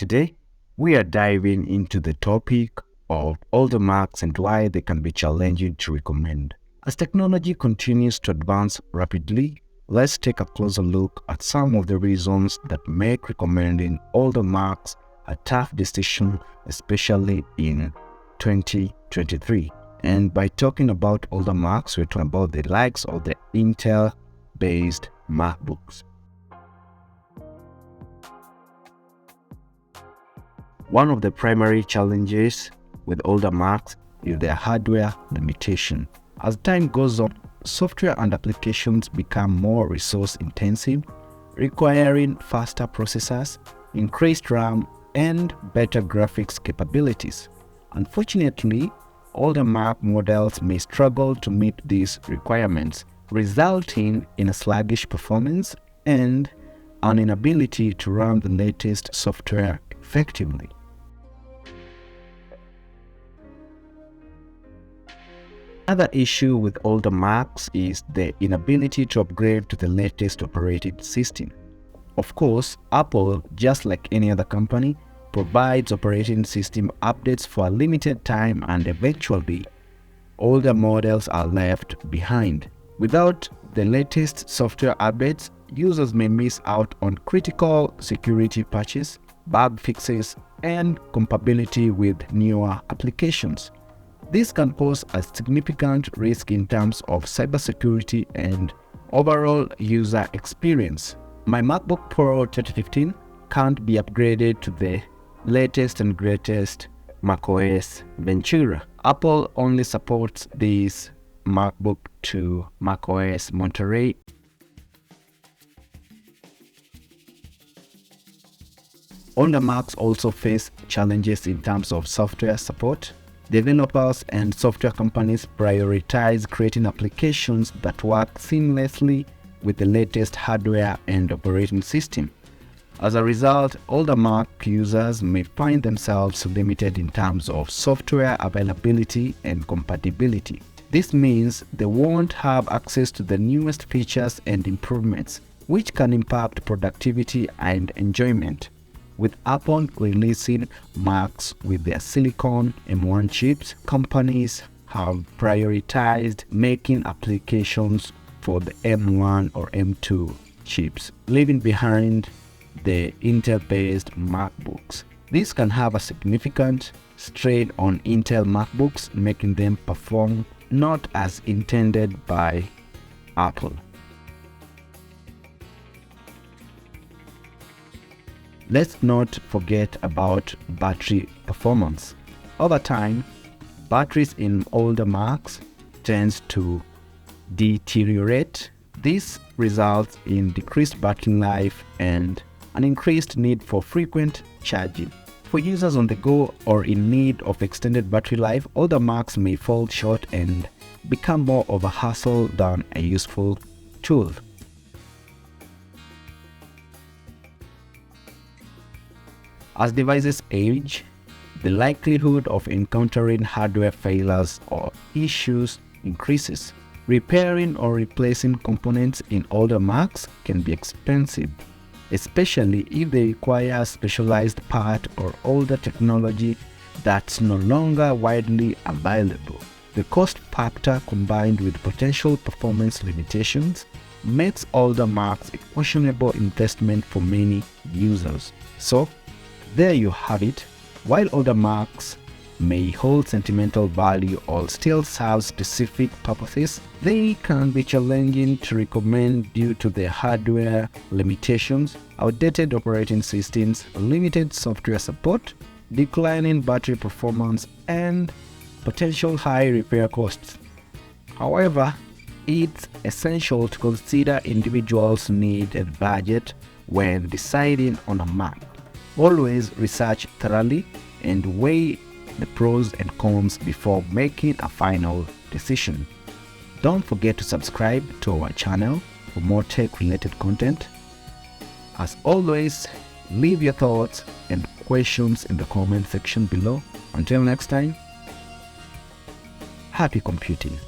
Today, we are diving into the topic of older Macs and why they can be challenging to recommend. As technology continues to advance rapidly, let's take a closer look at some of the reasons that make recommending older Macs a tough decision, especially in 2023. And by talking about older Macs, we're talking about the likes of the Intel-based MacBooks. One of the primary challenges with older Macs is their hardware limitation. As time goes on, software and applications become more resource-intensive, requiring faster processors, increased RAM, and better graphics capabilities. Unfortunately, older Mac models may struggle to meet these requirements, resulting in a sluggish performance and an inability to run the latest software effectively. Another issue with older Macs is the inability to upgrade to the latest operating system. Of course, Apple, just like any other company, provides operating system updates for a limited time, and eventually, older models are left behind. Without the latest software updates, users may miss out on critical security patches, bug fixes, and compatibility with newer applications. This can pose a significant risk in terms of cybersecurity and overall user experience. My MacBook Pro 2015 can't be upgraded to the latest and greatest macOS Ventura. Apple only supports this MacBook to macOS Monterey. Older Macs also face challenges in terms of software support. Developers and software companies prioritize creating applications that work seamlessly with the latest hardware and operating system. As a result, older Mac users may find themselves limited in terms of software availability and compatibility. This means they won't have access to the newest features and improvements, which can impact productivity and enjoyment. With Apple releasing Macs with their Silicon M1 chips, companies have prioritized making applications for the M1 or M2 chips, leaving behind the Intel-based MacBooks. This can have a significant strain on Intel MacBooks, making them perform not as intended by Apple. Let's not forget about battery performance. Over time, batteries in older Macs tend to deteriorate. This results in decreased battery life and an increased need for frequent charging. For users on the go or in need of extended battery life, older Macs may fall short and become more of a hassle than a useful tool. As devices age, the likelihood of encountering hardware failures or issues increases. Repairing or replacing components in older Macs can be expensive, especially if they require a specialized part or older technology that's no longer widely available. The cost factor, combined with potential performance limitations, makes older Macs a questionable investment for many users. So, there you have it. While older Macs may hold sentimental value or still serve specific purposes, they can be challenging to recommend due to their hardware limitations, outdated operating systems, limited software support, declining battery performance, and potential high repair costs. However, it's essential to consider individuals' need and budget when deciding on a Mac. Always research thoroughly and weigh the pros and cons before making a final decision. Don't forget to subscribe to our channel for more tech-related content. As always, leave your thoughts and questions in the comment section below. Until next time, happy computing.